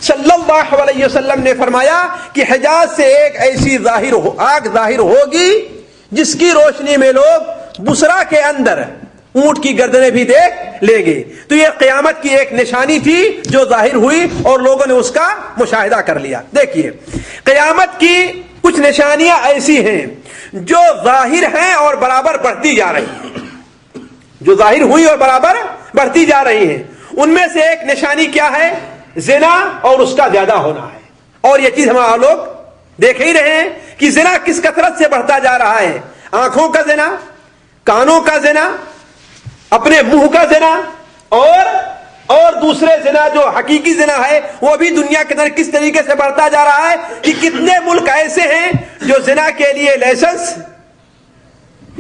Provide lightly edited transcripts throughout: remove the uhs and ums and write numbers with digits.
صلی اللہ علیہ وسلم نے فرمایا کہ حجاز سے ایک ایسی آگ ظاہر ہوگی جس کی روشنی میں لوگ بصرہ کے اندر اونٹ کی گردنیں بھی دیکھ لیں گے. تو یہ قیامت کی ایک نشانی تھی جو ظاہر ہوئی اور لوگوں نے اس کا مشاہدہ کر لیا. دیکھیے قیامت کی کچھ نشانیاں ایسی ہیں جو ظاہر ہیں اور برابر بڑھتی جا رہی ہیں, جو ظاہر ہوئی اور برابر بڑھتی جا رہی ہیں. ان میں سے ایک نشانی کیا ہے؟ زنا اور اس کا زیادہ ہونا ہے. اور یہ چیز ہم لوگ دیکھ ہی رہے ہیں کہ زنا کس کثرت سے بڑھتا جا رہا ہے. آنکھوں کا زنا, کانوں کا زنا, اپنے منہ کا زنا, اور دوسرے زنا جو حقیقی زنا ہے وہ بھی دنیا کے اندر کس طریقے سے بڑھتا جا رہا ہے کہ کتنے ملک ایسے ہیں جو زنا کے لیے لائسنس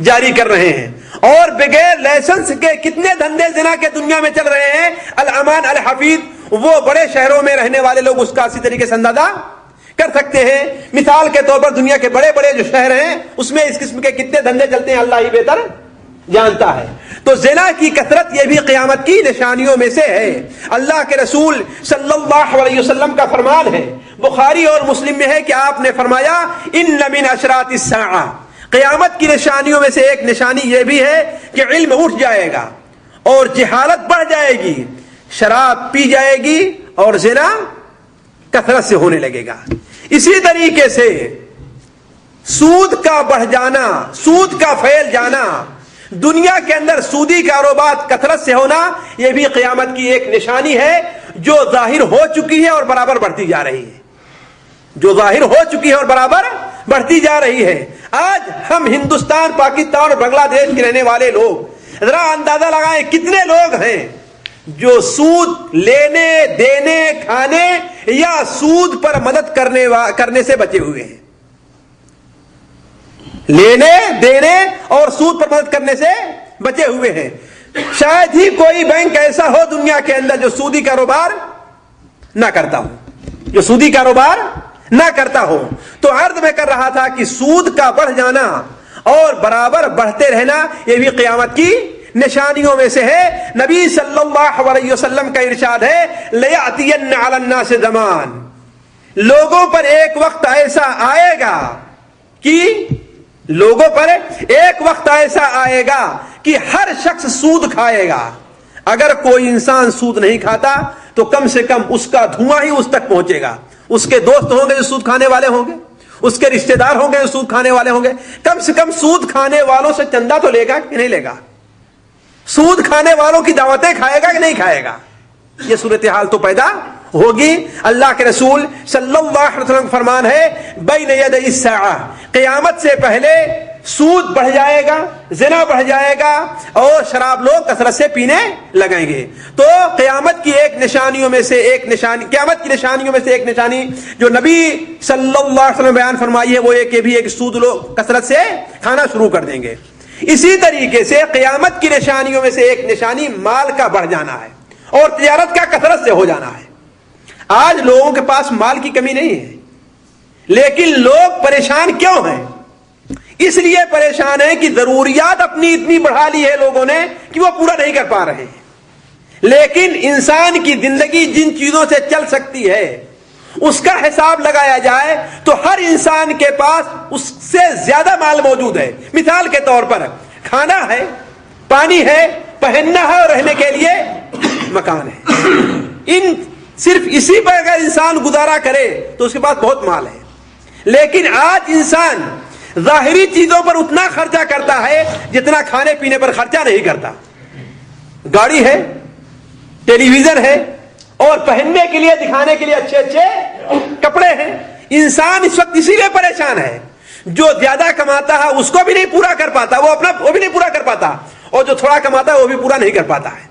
جاری کر رہے ہیں, اور بغیر لائسنس کے کتنے دھندے زنا کے دنیا میں چل رہے ہیں. الامان الحفیظ, وہ بڑے شہروں میں رہنے والے لوگ اس کا اسی طریقے سے اندازہ کر سکتے ہیں. مثال کے طور پر دنیا کے بڑے بڑے جو شہر ہیں اس میں اس قسم کے کتنے دھندے چلتے ہیں اللہ ہی بہتر جانتا ہے. تو زنا کی کثرت یہ بھی قیامت کی نشانیوں میں سے ہے. اللہ کے رسول صلی اللہ علیہ وسلم کا فرمان ہے, بخاری اور مسلم میں ہے کہ آپ نے فرمایا ان من اشراط الساعہ, قیامت کی نشانیوں میں سے ایک نشانی یہ بھی ہے کہ علم اٹھ جائے گا اور جہالت بڑھ جائے گی, شراب پی جائے گی اور زنا کثرت سے ہونے لگے گا. اسی طریقے سے سود کا بڑھ جانا, سود کا پھیل جانا, دنیا کے اندر سودی کاروبار کثرت سے ہونا, یہ بھی قیامت کی ایک نشانی ہے جو ظاہر ہو چکی ہے اور برابر بڑھتی جا رہی ہے, جو ظاہر ہو چکی ہے اور برابر بڑھتی جا رہی ہے. آج ہم ہندوستان, پاکستان اور بنگلہ دیش کے رہنے والے لوگ ذرا اندازہ لگائیں کتنے لوگ ہیں جو سود لینے, دینے, کھانے یا سود پر مدد کرنے سے بچے ہوئے ہیں. لینے, دینے اور سود پر مدد کرنے سے بچے ہوئے ہیں. شاید ہی کوئی بینک ایسا ہو دنیا کے اندر جو سودی کاروبار نہ کرتا ہو, جو سودی کاروبار نہ کرتا ہو. تو عرض میں کر رہا تھا کہ سود کا بڑھ جانا اور برابر بڑھتے رہنا یہ بھی قیامت کی نشانیوں میں سے ہے. نبی صلی اللہ علیہ وسلم کا ارشاد ہے لَيَأْتِيَنَّ عَلَى النَّاسِ زمان, لوگوں پر ایک وقت ایسا آئے گا کہ لوگوں پر ایک وقت ایسا آئے گا کہ ہر شخص سود کھائے گا. اگر کوئی انسان سود نہیں کھاتا تو کم سے کم اس کا دھواں ہی اس تک پہنچے گا. اس کے دوست ہوں گے جو سود کھانے والے ہوں گے, اس کے رشتہ دار ہوں گے جو سود کھانے والے ہوں گے. کم سے کم سود کھانے والوں سے چندہ تو لے گا کہ نہیں لے گا؟ سود کھانے والوں کی دعوتیں کھائے گا کہ نہیں کھائے گا؟ یہ صورتحال تو پیدا ہوگی. اللہ کے رسول صلی اللہ علیہ وسلم کا فرمان ہے بین یدی الساعہ, قیامت سے پہلے سود بڑھ جائے گا, زنا بڑھ جائے گا اور شراب لوگ کثرت سے پینے لگیں گے. تو قیامت کی ایک نشانیوں میں سے ایک نشانی, قیامت کی نشانیوں میں سے ایک نشانی جو نبی صلی اللہ علیہ وسلم بیان فرمائی ہے وہ یہ کہ بھی ایک سود لوگ کثرت سے کھانا شروع کر دیں گے. اسی طریقے سے قیامت کی نشانیوں میں سے ایک نشانی مال کا بڑھ جانا ہے اور تجارت کا کثرت سے ہو جانا ہے. آج لوگوں کے پاس مال کی کمی نہیں ہے, لیکن لوگ پریشان کیوں ہیں؟ اس لیے پریشان ہیں کہ ضروریات اپنی اتنی بڑھا لی ہے لوگوں نے کہ وہ پورا نہیں کر پا رہے ہیں. لیکن انسان کی زندگی جن چیزوں سے چل سکتی ہے اس کا حساب لگایا جائے تو ہر انسان کے پاس اس سے زیادہ مال موجود ہے. مثال کے طور پر کھانا ہے, پانی ہے, پہننا ہے اور رہنے کے لیے مکان ہے. صرف اسی پر اگر انسان گزارا کرے تو اس کے پاس بہت مال ہے. لیکن آج انسان ظاہری چیزوں پر اتنا خرچہ کرتا ہے جتنا کھانے پینے پر خرچہ نہیں کرتا. گاڑی ہے, ٹیلی ویژن ہے اور پہننے کے لیے, دکھانے کے لیے اچھے اچھے کپڑے ہیں. انسان اس وقت اسی لیے پریشان ہے, جو زیادہ کماتا ہے اس کو بھی نہیں پورا کر پاتا, وہ بھی نہیں پورا کر پاتا, اور جو تھوڑا کماتا ہے وہ بھی پورا نہیں کر پاتا ہے.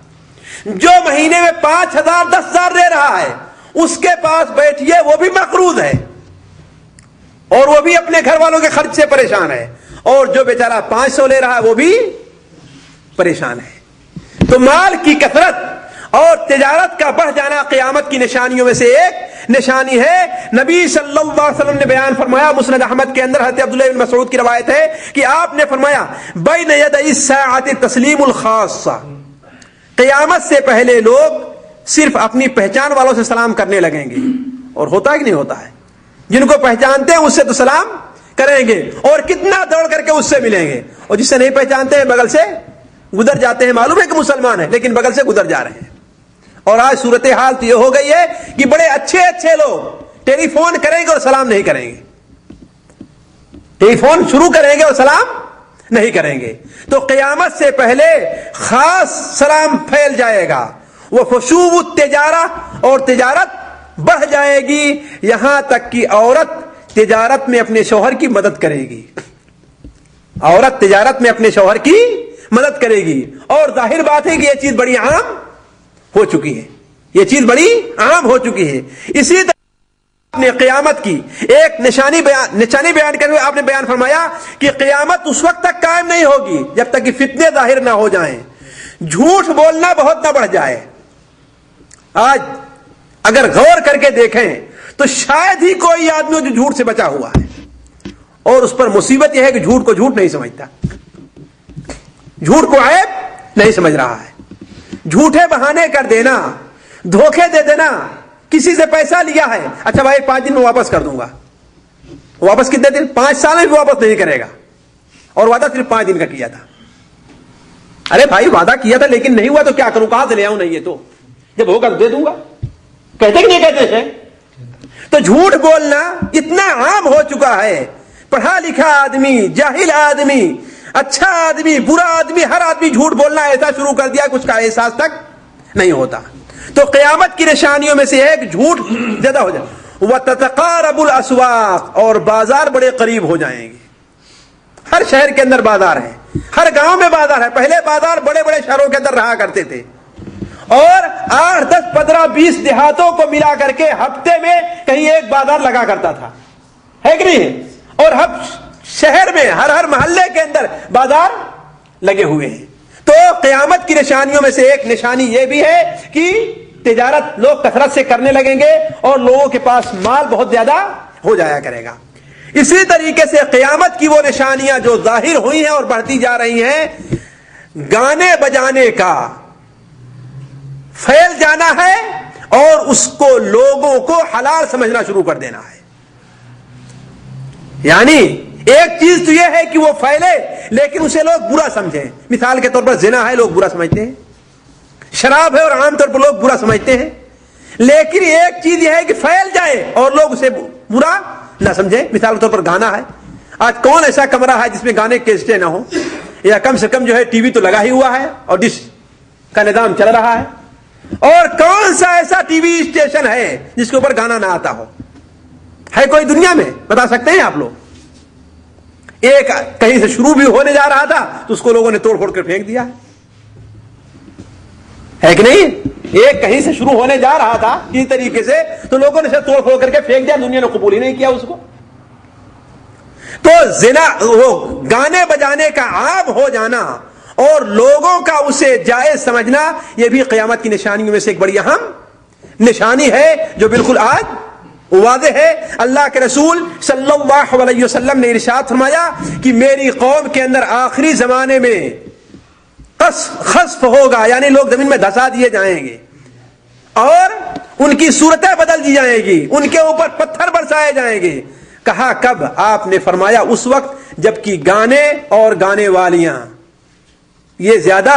جو مہینے میں 5,000 10,000 دے رہا ہے اس کے پاس بیٹھیے وہ بھی مقروض ہے اور وہ بھی اپنے گھر والوں کے خرچ سے پریشان ہے, اور جو بیچارہ 500 لے رہا ہے وہ بھی پریشان ہے. تو مال کی کثرت اور تجارت کا بڑھ جانا قیامت کی نشانیوں میں سے ایک نشانی ہے. نبی صلی اللہ علیہ وسلم نے بیان فرمایا, مسند احمد کے اندر حضرت عبداللہ بن مسعود کی روایت ہے کہ آپ نے فرمایا بین یدی الساعۃ تسلیم الخاصہ, قیامت سے پہلے لوگ صرف اپنی پہچان والوں سے سلام کرنے لگیں گے. اور ہوتا ہے کہ نہیں ہوتا ہے؟ جن کو پہچانتے ہیں اس سے تو سلام کریں گے اور کتنا دوڑ کر کے اس سے ملیں گے، اور جس سے نہیں پہچانتے ہیں بغل سے گزر جاتے ہیں، معلوم ہے کہ مسلمان ہے لیکن بغل سے گزر جا رہے ہیں۔ اور آج صورتحال تو یہ ہو گئی ہے کہ بڑے اچھے اچھے لوگ ٹیلی فون کریں گے اور سلام نہیں کریں گے، ٹیلی فون شروع کریں گے اور سلام نہیں کریں گے۔ تو قیامت سے پہلے خاص سلام پھیل جائے گا، وہ خشوع التجارہ، اور تجارت بڑھ جائے گی، یہاں تک کہ عورت تجارت میں اپنے شوہر کی مدد کرے گی، عورت تجارت میں اپنے شوہر کی مدد کرے گی۔ اور ظاہر بات ہے کہ یہ چیز بڑی عام ہو چکی ہے، یہ چیز بڑی عام ہو چکی ہے۔ اسی طرح آپ نے قیامت کی ایک نشانی بیان کرتے ہوئے آپ نے بیان فرمایا کہ قیامت اس وقت تک قائم نہیں ہوگی جب تک کہ فتنے ظاہر نہ ہو جائیں، جھوٹ بولنا بہت نہ بڑھ جائے۔ آج اگر غور کر کے دیکھیں تو شاید ہی کوئی آدمی جو جھوٹ سے بچا ہوا ہے، اور اس پر مصیبت یہ ہے کہ جھوٹ کو جھوٹ نہیں سمجھتا، جھوٹ کو عیب نہیں سمجھ رہا ہے۔ جھوٹے بہانے کر دینا، دھوکے دے دینا، کسی سے پیسہ لیا ہے، اچھا بھائی 5 دن میں واپس کر دوں گا، واپس کتنے دن؟ 5 سال میں بھی واپس نہیں کرے گا، اور وعدہ صرف 5 دن کا کیا تھا۔ ارے بھائی وعدہ کیا تھا لیکن نہیں ہوا تو کیا کروں، کہاں سے لے آؤں؟ نہیں یہ تو جب ہوگا تو دے دوں گا، کہتے کہ نہیں کہتے ہیں؟ تو جھوٹ بولنا اتنا عام ہو چکا ہے، پڑھا لکھا آدمی، جاہل آدمی، اچھا آدمی، برا آدمی، ہر آدمی جھوٹ بولنا ایسا شروع کر دیا کہ اس کا احساس تک نہیں ہوتا۔ تو قیامت کی نشانیوں میں سے ایک جھوٹ زیادہ ہو جائے، وَتَتَقَارَبُ الْأَسْوَاقُ، اور بازار بڑے قریب ہو جائیں گے۔ ہر شہر کے اندر بازار ہے، ہر گاؤں میں بازار ہے۔ پہلے بازار بڑے بڑے شہروں کے اندر رہا کرتے تھے، اور 8 10 15 20 دیہاتوں کو ملا کر کے ہفتے میں کہیں ایک بازار لگا کرتا تھا، ہے کہ نہیں؟ اور ہر شہر میں ہر محلے کے اندر بازار لگے ہوئے ہیں۔ تو قیامت کی نشانیوں میں سے ایک نشانی یہ بھی ہے کہ تجارت لوگ کثرت سے کرنے لگیں گے اور لوگوں کے پاس مال بہت زیادہ ہو جایا کرے گا۔ اسی طریقے سے قیامت کی وہ نشانیاں جو ظاہر ہوئی ہیں اور بڑھتی جا رہی ہیں، گانے بجانے کا پھیل جانا ہے اور اس کو لوگوں کو حلال سمجھنا شروع کر دینا ہے۔ یعنی ایک چیز تو یہ ہے کہ وہ پھیلے لیکن اسے لوگ برا سمجھیں۔ مثال کے طور پر زنا ہے، لوگ برا سمجھتے ہیں، شراب ہے اور عام طور پر لوگ برا سمجھتے ہیں، لیکن ایک چیز یہ ہے کہ پھیل جائے اور لوگ اسے برا نہ سمجھیں۔ مثال کے طور پر گانا ہے، آج کون ایسا کمرہ ہے جس میں گانے کیسٹیں نہ ہوں، یا کم سے کم جو ہے ٹی وی تو لگا ہی ہوا ہے اور ڈش کا نظام چل رہا ہے، اور کون سا ایسا ٹی وی اسٹیشن ہے جس کے اوپر گانا نہ آتا ہو؟ ہے کوئی دنیا میں؟ بتا سکتے ہیں آپ لوگ؟ ایک کہیں سے شروع بھی ہونے جا رہا تھا تو اس کو لوگوں نے توڑ پھوڑ کر پھینک دیا ہے کہ نہیں؟ ایک کہیں سے شروع ہونے جا رہا تھا اسی طریقے سے تو لوگوں نے اسے توڑ پھوڑ کر کے پھینک دیا، دنیا نے قبول ہی نہیں کیا اس کو۔ تو زنا، وہ گانے بجانے کا عام ہو جانا اور لوگوں کا اسے جائز سمجھنا، یہ بھی قیامت کی نشانیوں میں سے ایک بڑی اہم نشانی ہے جو بالکل آج واضح ہے۔ اللہ کے رسول صلی اللہ علیہ وسلم نے ارشاد فرمایا کہ میری قوم کے اندر آخری زمانے میں خسف ہوگا، یعنی لوگ زمین میں دھسا دیے جائیں گے اور ان کی صورتیں بدل دی جائیں گی، ان کے اوپر پتھر برسائے جائیں گے۔ کہا کب؟ آپ نے فرمایا اس وقت جبکہ گانے اور گانے والیاں یہ زیادہ